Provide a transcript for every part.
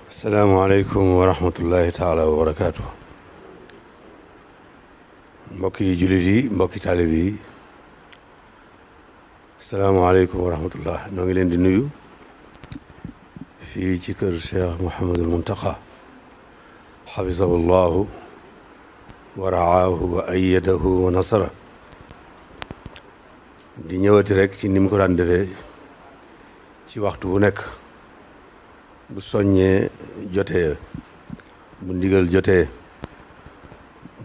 salaamaaleykum wa rahmatullahi taala wa barakaatu. mbokki jullit yi mbokki taalib yi salaamaaleykum wa rahmatullah noo ngi leen di nuyu fii ci kër Cheikh Mouhamadul Muntaqa xafisahu llahu wa raahu wa ayyadahu wa nasara di ñëwati rek ci ni mu ko daan defee ci waxtu bu nekk bu soññee jotee bu ndigal jotee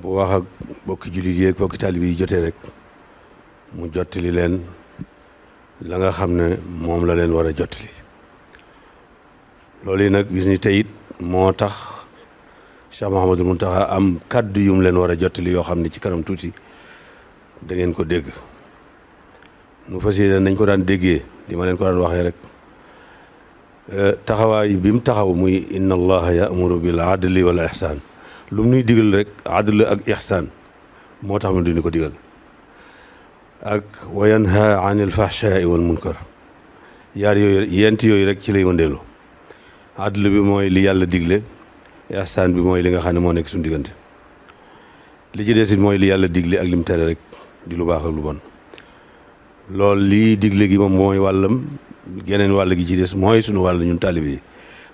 bu wax ak bokki jullit yi ak bokki taalib yi jotee rek mu jottali leen la nga xam ne moom la leen war a jottali loolu yi nag bis ni tey it moo tax Cheikh Mouhamadul Mountakha am kàddu yum leen war a jottali yoo xam ne ci kanam tuuti da ngeen ko dégg nu fas yéene nañ ko daan déggee di ma leen ko daan waxee rek taxawaay bi mu taxaw muy inna allaha ya'muru bil adli wal ihsaan lu mu nuy digal rek adl ak ihsaan moo tax mu duñu ko digal ak wa yanha anil fahshaai wal munkar yaar yooyu yent yooyu rek ci lay wëndeelu adl bi mooy li yàlla digle ihsaan bi mooy li nga xam ne moo nekk suñu diggante li ci des it mooy li yàlla digle ak lim tere rek di lu baax ak lu bon loolu lii digle gi moom mooy wàllam geneen wàll gi ci des mooy suñu wàll ñun taalibe yi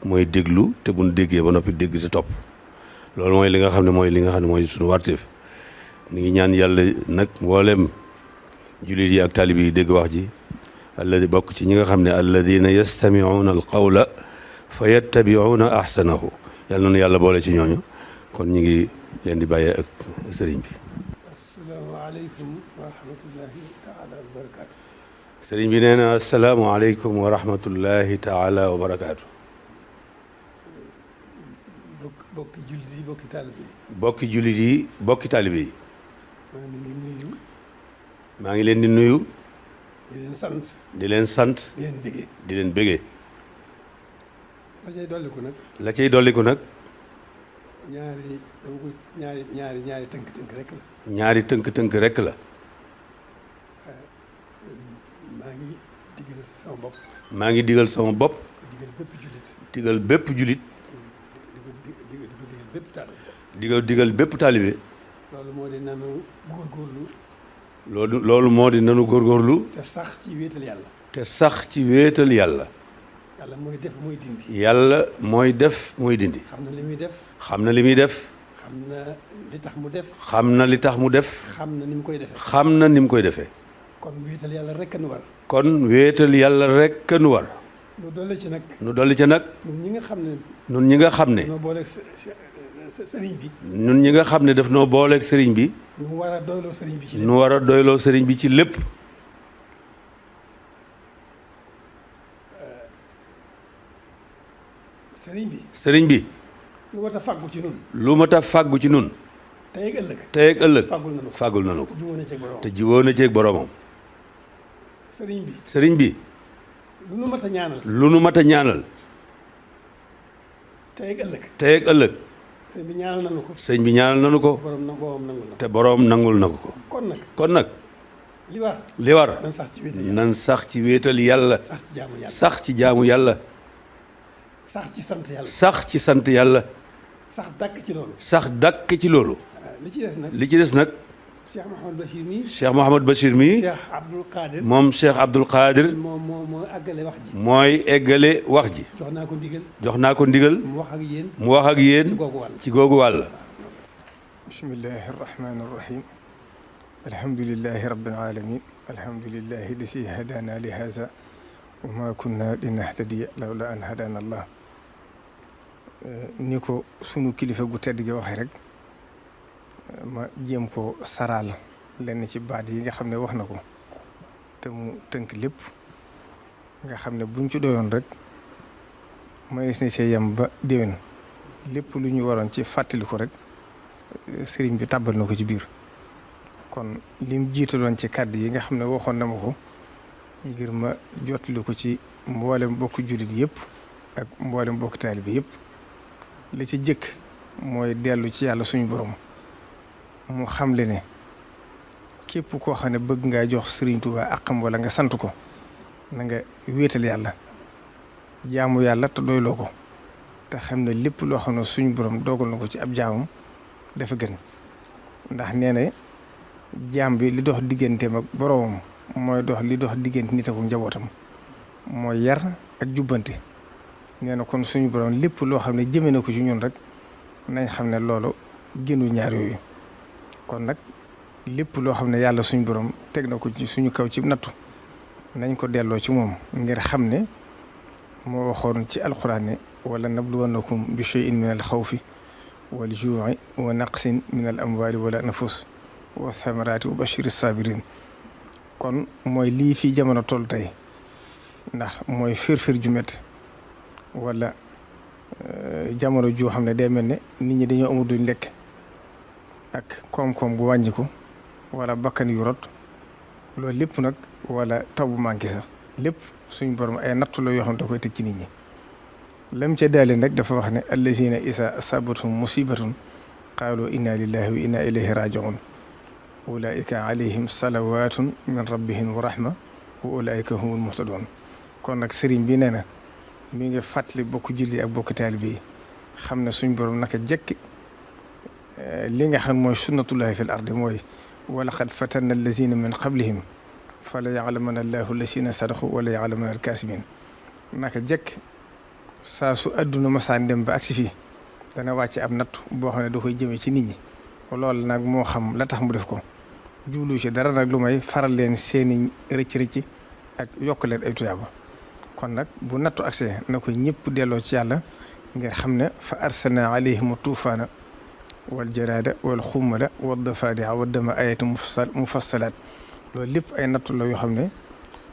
mooy déglu te buñ déggee ba noppi dégg te topp loolu mooy li nga xam ne mooy suñu warteef ni ngi ñaan yàlla nag mboolem jullit yi ak taalibe yi dégg wax ji alladi bokk ci ñi nga xam ne alladina yastamiuuna al qawla fa yattabiuuna ahsanahu yàlla noonu yàlla boole ci ñooñu kon ñu ngi leen di bàyyee ak sëriñ bi. asalaamaaleykum wa rahmatullahi taala wa barakaatu. sëriñ bi nee na asalaamaaleykum wa rahmatullahi taala wa barakaatu. bokki jullit yi bokki taalibe yi. bokki jullit yi bokki taalibe yi. maa ngi leen di nuyu. maa ngi leen di nuyu. di leen sant. di leen sant. di leen bégee. di leen bégee. la cay dolliku nag. la cay dolliku nag. ñaari tënk-tënk rek la. ñaari tënk-tënk rek la. maa ngi digal sama bopp. maa ngi digal sama bopp. digal bépp jullit. digal bépp jullit. digal bépp taalibe. digal bépp taalibe. loolu moo di nanu góorgóorlu. loolu moo di nanu góorgóorlu. te sax ci wéetal yàlla. te sax ci wéetal yàlla. yàlla mooy def mooy dindi. yàlla mooy def mooy dindi. xam na li muy def. xam na li muy def. xam na li tax mu def. xam na li tax mu def. xam na ni mu koy defee. xam na ni mu koy defee. kon wéetal yàlla rek a nu war. kon wéetal yàlla rek nu war. nu dolli ci nag. nu dolli ci nag. ñun ñi nga xam ne. ñun ñi nga xam ne. noo booleeg sëriñ bi. ñun ñi nga xam ne daf noo booleeg sëriñ bi. nu war a doyloo sëriñ bi ci lépp. nu war a doyloo sëriñ bi ci lépp. sëriñ bi. sëriñ bi. lu mat a fàggu ci nun. lu mat a fàggu ci nun. tey ak ëllëg. tey ak ëllëg. fàggul nanu ko. jubóo na ceeg boroomam. te jubóo na ceeg boroomam. sëriñ bi. sëriñ bi. lu nu mat a ñaanal. lu nu mat a ñaanal. tey ak ëllëg. tey ak ëllëg. sëñ bi ñaanal nanu ko. sëñ bi ñaanal nanu ko. te boroom nangul na ko. kon nag. li war. nan sax ci wéetal yàlla. sax ci jaamu yàlla. sax ci sant yàlla. sax ci sant yàlla. sax dàkk ci loolu. sax dàkk ci loolu. li ci des nag. li ci des nag. Cheikh Mouhamadou Bachir mii. Cheikh Mouhamadou Bachir mii. Cheikh Abdoul Qadir. moom Cheikh Abdoul Qadir. moo eggale wax ji. mooy eggale wax ji. jox naa ko ndigal. jox naa ko ndigal. mu wax ak yéen. mu wax ak yéen. ci googu wàll. bismillahi rahmani rahim. alhamdulillahi rabbil alamin. alhamdulillahi lasi hadana li haza wa ma kunna linahtadiya lawla an hadana allah. ni ko sunu kilifa gu tedd gi waxee rek ma jéem ko saraal lenn ci baat yi nga xam ne wax na ko te mu tënk lépp nga xam ne buñ ci doyoon rek mënees na see yem ba déwén lépp lu ñu waroon ci fàttali ko rek sëriñ bi tàbbal na ko ci biir kon lim jiitaloon ci kàddu yi nga xam ne waxoon na ma ko ngir ma jotali ko ci mboolem bokk jullit yëpp ak mboolem bokk taalibe yëpp li ci jëkk mooy dellu ci yàlla suñu borom mu xamle ne képp koo xam ne bëgg ngaa jox Sëriñ Tuubaa àqam wala nga sant ko na nga wéetal yàlla jaamu yàlla te doyloo ko te te xam ne lépp loo xam ne suñu borom dogal na ko ci ab jaamam dafa gën, ndax nee na jaam bi li dox digganteem ak boromam mooy dox li dox diggante nit ak njabootam mooy yar ak jubbante. nee na kon suñu borom lépp loo xam ne jëme na ko ci ñun rek nañ xam ne loolu génnu ñaar yooyu. kon nag lépp loo xam ne yàlla suñu borom teg na ko ci suñu kaw ci nattu nañ ko delloo ci moom ngir xam ne moo waxoon ci alxuraan ne wala nabluwannakum bi shay'in min al xawfi wal juu'i wa naqsin min al amwaali wal anfus wa thamaraati wa bashiri sabirin. kon mooy lii fii jamono toll tey ndax mooy firfir ju métti wala jamono joo xam ne day mel ne nit ñi dañoo amul duñ lekk ak koom-koom gu wàññiku wala bakkan yu rot loolu lépp nag wala taw bu manqué sax lépp suñ borom ay nattu la yoo xam ne da koy teg ci nit ñi. lam ca daale nag dafa wax ne allazina isa asabathum musibatun qaalu inna lillahi wa inna ilayhi rajiun ulaika alayhim salawatun min rabbihim wa rahma wa ulaika humul muhtadun. kon nag sëriñ bi nee na mi ngi fàttali bokk julli ak bokk taalibe yi xam ne suñ borom naka jekk li nga xam mooy sunnatullahi fil ardi mooy wa laqad fatanna allazina min qablihim fala ya'lamanna allahu allazina sadaqu wala ya'lamanna al-kaasibin. naka jekk saa su adduna masaan dem ba agsi fii dana wàcce ab natt boo xam ne da koy jëmee ci nit ñi loolu nag moo xam la tax mu def ko jublu ci dara nag lu may faral leen seeni rëcc-rëcc ak yokk leen ay tuyaaba. kon nag bu nattu agsee na ko ñëpp delloo ci yàlla ngir xam ne fa arsalna alayhim tuufaana wal jaraada wal xummala wad dafaadi'a wad dama ayatu mufassalaat. loolu lépp ay nattu la yoo xam ne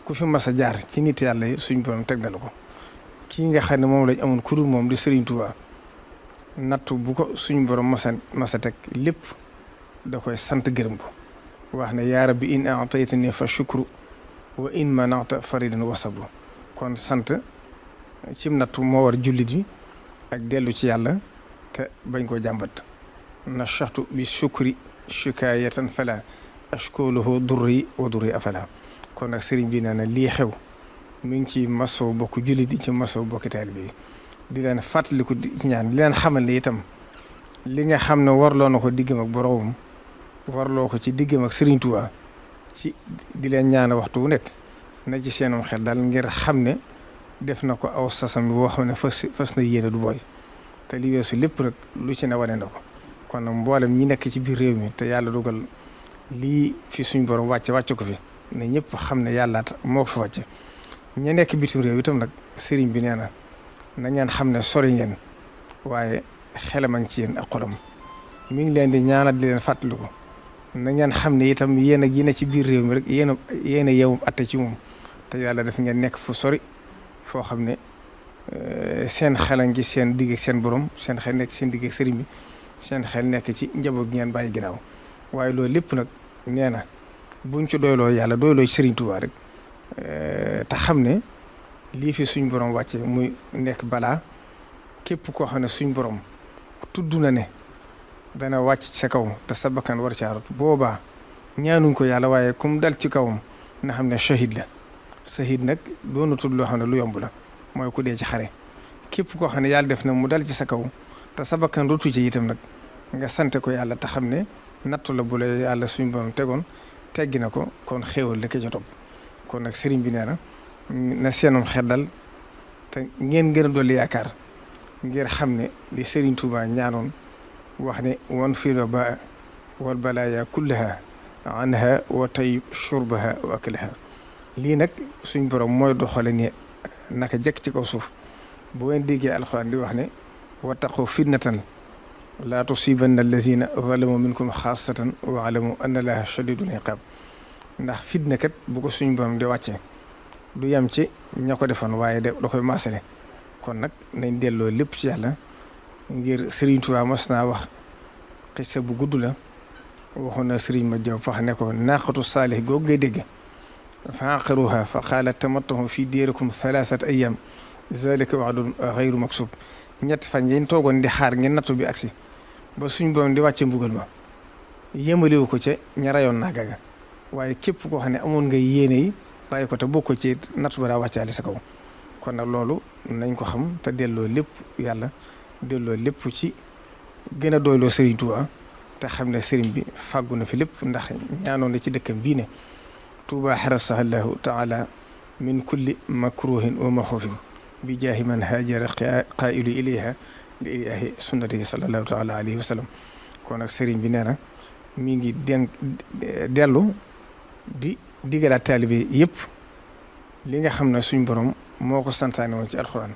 ku fi mas a jaar ci nit yàlla yi suñ borom teg na la ko. kii nga xam ne moom lañ amoon kuréel moom di Serigne Touba nattu bu ko suñ borom masa teg lépp da koy sant gërëm ko wax ne yaa rabbi in a'taytani fa shukru wa in mana'ta faridan wa sabru. kon sant cim nattu moo war jullit yi ak dellu ci yàlla te bañ koo jàmbat. nashaxtu bi shukri shikaayatan fala ashkuluhu durri wa durri afala. kon nag sëriñ bi nee na lii xew mi ngi ci masoo bokk jullit yi ci masoo bokki taalibe yi di leen fàttaliku ci ñaan di leen xamal ne itam li nga xam ne warloo na ko diggam ak boroomam warloo ko ci diggam ak Sëriñ Tuubaa ci di leen ñaan waxtu wu nekk na ci seenum xel daal ngir xam ne def na ko aw sasam bi boo xam ne fas na yéene du booy te li weesu lépp rek lu ci ne wane na ko. kon nag mboolem ñi nekk ci biir réew mi te yàlla dugal lii fi suñ borom wàcce ko fi ne ñëpp xam ne yàlla moo ko fi wàcce. ña nekk bitim réew itam nag sëriñ bi nee na ngeen xam ne sori ngeen waaye xelam a ngi ci yéen ak xolam mi ngi leen di ñaanal di leen fàttaliku na ngeen xam ne itam yéen ak yi ne ci biir réew mi rek yéen a yeewum atte ci moom te yàlla def ngeen nekk fu sori foo xam ne seen xel a ngi seen digg ak seen borom seen xel nekk seen digg ak sëriñ bi seen xel nekk ci njaboot gi ngeen bàyyi ginnaaw waaye loolu lépp nag nee na buñ ci doyloo yàlla doyloo ci Sëriñ Tuubaa rek te xam ne lii fi suñ borom wàcce muy nekk balaa képp koo xam ne suñ borom tudd na ne dana wàcc ci sa kaw te sa bakkan war caarut boobaa ñaanuñ ko yàlla waaye comme dal ci kawam na xam ne shahid la. shahid nag doonu tudd loo xam ne lu yomb la mooy ku dee ci xare képp koo xam ne yàlla def na mu dal ci sa kaw te sa bakkan rotu ci itam nag nga sante ko yàlla te xam ne nattu la bu la yàlla suñ borom tegoon teggi na ko kon xéewal la ko ca topp. kon nag sëriñ bi nee na seenum xel dal te ngeen gën a dolli yaakaar ngir xam ne li Sëriñ Tuubaa ñaanoon wax ne wan fii la ba wal balaaya kullaha anha wa tayyib shurbaha wa aklaha. lii nag suñ borom mooy doxale ni naka jekk ci kaw suuf bu ngeen déggee alxuraan di wax ne wattaqu fitnatan laa tusibanna allazina zalamu minkum xaasatan wa alamu anna allaha shadidul iqaab. ndax fitna kat bu ko suñ borom di wàcce du yem ci ña ko defoon waaye da koy maasale. kon nag nañ delloo lépp ci yàlla ngir Sëriñ Tuubaa mas naa wax xisa bu gudd la waxoon na sëriñ ma jaw pax ne ko naaqatu saalih googu ngay dégg fa aqaruha fa qaala tamattahu fi diirikum thalathata ayyam zalika wa'dun ghayru maksub. ñett fan yañ toogoon di xaar ngeen nattu bi agsi ba suñ borom di wàcce mbugal ma yéemalewu ko ca ña rayoon naaga ga waaye képp koo xam ne amoon nga yéene yi ray ko te bokk ci nattu ba daa wàccaale sa kaw. kon nag loolu nañ ko xam te delloo lépp yàlla delloo lépp ci gën a doyloo Serigne Touba te xam ne Serigne bi fàggu na fi lépp ndax ñaanoon na ci dëkkam bii ne Touba xarasahallahu taala min kulli makruhin wa maxoofin bi jaahi man haajara qaa'ilu ilayha li ilaahi sunnatihi sallallahu taala alayhi wa sallam kon nag Serigne bi nee na mi ngi dellu di digalaat taalibe yëpp li nga xam ne suñ borom moo ko santaane woon ci alxuraan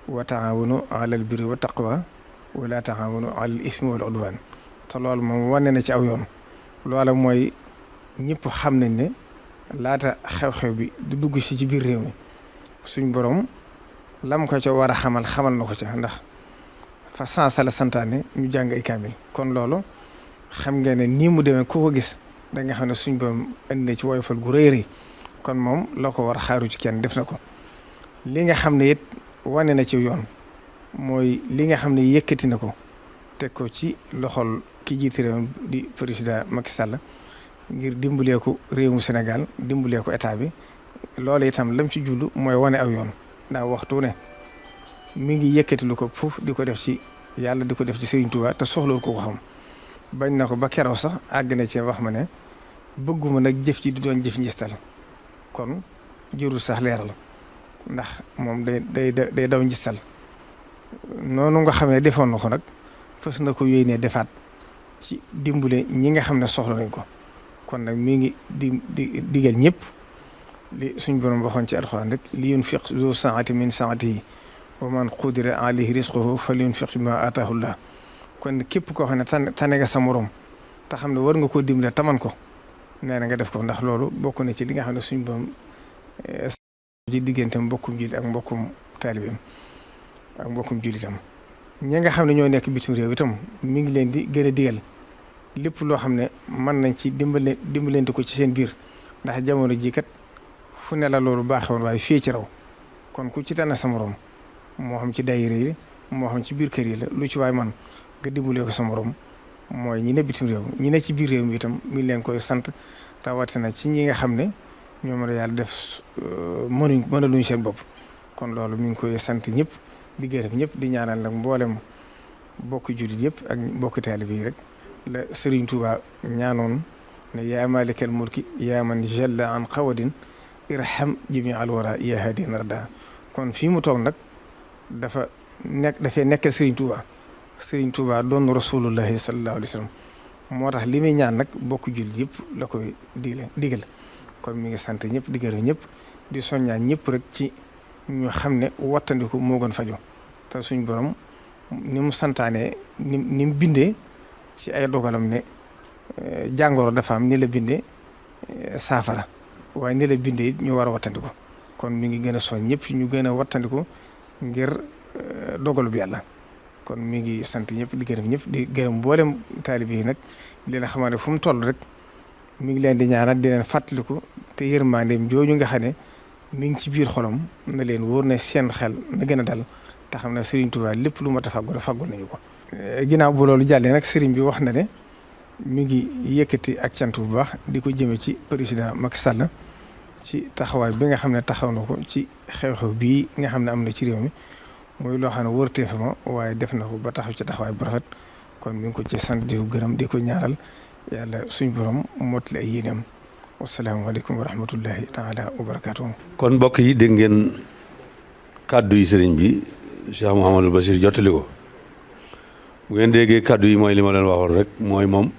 wa taawanu alal birri wa taqwa wala taawanu alal ismi wal udwaan te loolu moom wane na ci aw yoon loola mooy ñëpp xam nañ ne laata xew-xew bi du dugg si ci biir réew mi suñ borom lam ko ca war a xamal na ko ca ndax fa sansala santaane ñu jàng ay kaamil kon loolu xam ngeen ne nii mu demee ku ko gis da nga xam ne suñ borom indi na ci woyofal gu rëy rëy kon moom la ko war a xaaru ci kenn def na ko li nga xam ne it wane na ci yoon mooy li nga xam ne yëkkati na ko teg ko ci loxol ki jiite réew di président Macky Sall ngir dimbalee ko réewum Sénégal dimbalee ko état bi loolu itam lam ci jullu mooy wane aw yoon ndax waxtu ne mi ngi yëkkati lu ko foofu di ko def ci yàlla di ko def ci Serigne Touba te soxlawul ko xam bañ na ko ba keroog sax àgg na ci wax ma ne bëgguma nag jëf ji di doon jëf njistal kon jërul sax leeral ndax moom day daw njistal noonu nga xam ne defoon na ko nag fës na ko yéenee defaat ci dimbale ñi nga xam ne soxla nañ ko kon nag mi ngi digal ñëpp li suñ borom waxoon ci alxuraan rek li yunfiq zu saati min saatihi wa man qudira alayhi rizquhu falyunfiq mimma ataahu llah kon képp koo xam ne tane nga sa morom te xam ne war nga koo dimbale taman ko nee na nga def ko ndax loolu bokk na ci li nga xam ne suñ borom ci diggante mbokkum jullit ak mbokkum taalibeem ak mbokkum jullitam ñi nga xam ne ñoo nekk bitim réew itam mi ngi leen di gën a digal lépp loo xam ne mën nañ ci dimbalante ko ci seen biir ndax jamono ji kat fu ne la loolu baaxewoon waaye fii ci raw kon ku ci tànn sa morom moo xam ci daayira yi moo xam ci biir kër yi la lu ci waay man nga dimbalee ko sa morom mooy ñi ne bitim réew ñi ne ci biir réew mi itam mi ngi leen koy sant rawatina ci ñi nga xam ne ñoom la yàlla def mënaluñu seen bopp kon loolu mi ngi koy sant ñëpp di gërëm ñëpp di ñaanal nag mboolem bokki jullit yëpp ak bokki taalibe yi rek la Serigne Touba ñaanoon ne yaa maalikal mulki yaa man jalla an qawadin irham jami al wara yaa hadi narda kon fii mu toog nag dafay nekkal Serigne Touba doon rasulullahi sallallahu alayhi wa sallam moo tax li muy ñaan nag bokk jullit yëpp la koy digal kon mi ngi sant ñëpp di gërëm ñëpp di soññaa ñëpp rek ci ñu xam ne wattandiku moo gën faju te suñ borom ni mu santaane ni mu bindee ci ay dogalam ne jàngoro dafa am ni la bindee saafara waaye ni la bindee it ñu war a wattandiku kon mi ngi gën a soñ ñëpp ñu gën a wattandiku ngir dogalu bi yàlla kon mi ngi sant ñëpp di gërëm ñëpp di gërëm mboolem taalibe yi nag di leen xamal ne fu mu toll rek mi ngi leen di ñaanal di leen fàttaliku te yërmandeem jooju nga xam ne mi ngi ci biir xolam na leen wóor ne seen xel na gën a dal te xam ne Serigne Touba lépp lu mat a fàggul nañu ko. ginnaaw bu loolu jàllee nag Serigne bi wax na ne mi ngi yëkkati ak cant bu baax di ko jëme ci président Macky Sall ci taxawaay bi nga xam ne taxaw na ko ci xew-xew bii nga xam ne am na ci réew mi muy loo xam ne wërtee fa ma waaye def na ko ba taxaw ci taxawaay bu rafet kon mi ngi ko ci sant di ko gërëm di ko ñaaral yàlla suñ borom mottali ay yéenam. wasalaamaaleykum wa rahmatullahi taala wa barakaatuhu. kon mbokk yi dégg ngeen kàddu yi sëriñ bi Cheikh Mouhamadul Bachir jottali ko bu ngeen déggee kàddu yi mooy li ma leen waxoon rek mooy moom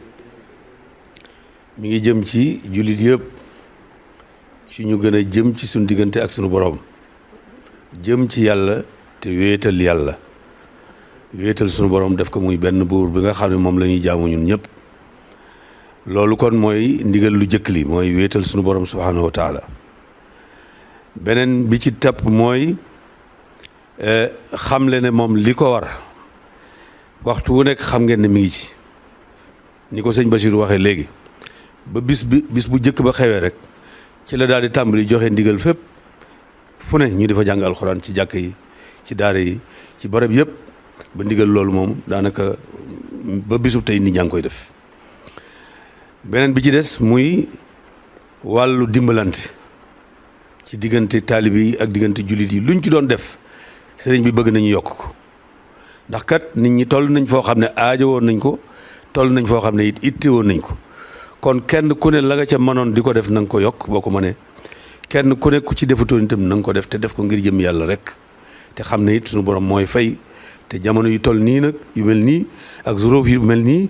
mi ngi jëm ci jullit yëpp ci ñu gën a jëm ci suñu diggante ak suñu borom jëm ci yàlla te wéetal yàlla wéetal suñu borom def ko muy benn buur bi nga xam ne moom la ñuy jaamu ñun ñëpp. loolu kon mooy ndigal lu jëkk li mooy wéetal sunu borom subhaanahu wa taala beneen bi ci topp mooy xamle ne moom li ko war waxtu wu nekk xam ngeen ne mi ngi ci ni ko sëñ Bachir waxee léegi ba bis bu jëkk ba xewee rek ci la daal di tàmbali joxe ndigal fépp fu ne ñu di fa jàng alxuraan ci jàkk yi ci daara yi ci barab yëpp ba ndigal loolu moom daanaka ba bisu tey nit ñaa ngi koy def. beneen bi ci des muy wàllu dimbalante ci diggante taalibe yi ak diggante jullit yi luñ ci doon def sëriñ bi bëgg nañu yokk ko ndax kat nit ñi toll nañ foo xam ne aajo woon nañ ko toll nañ foo xam ne it itte woon nañ ko kon kenn ku ne la nga ca mënoon di ko def na nga ko yokk boo ko mënee kenn ku ne ku ci defutoon itam na nga ko def te def ko ngir jëm yàlla rek te xam ne it suñu borom mooy fay te jamono yu toll nii nag yu mel nii ak zuróof yu mel nii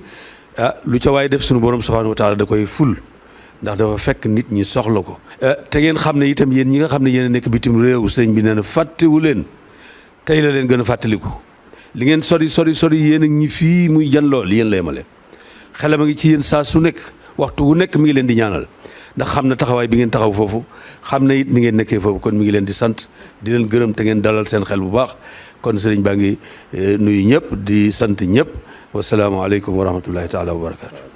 lu ca waay def suñu borom subhanahu wa taala da koy ful ndax dafa fekk nit ñi soxla ko. te ngeen xam ne itam yéen ñi nga xam ne yéen a nekk bitim réew sëñ bi nee na fàttewu leen tey la leen gën a fàttaliku li ngeen sori yéen a ñi fii muy jan lool yéen la yemale xelam a ngi ci yéen saa su nekk waxtu wu nekk mi ngi leen di ñaanal ndax xam na taxawaay bi ngeen taxaw foofu xam na it ni ngeen nekkee foofu kon mi ngi leen di sant di leen gërëm te ngeen dalal seen xel bu baax kon sëriñ baa ngi nuyu ñëpp di sant ñëpp wasalaamaaleykum wa rahmatullahi taala wa barakaatu.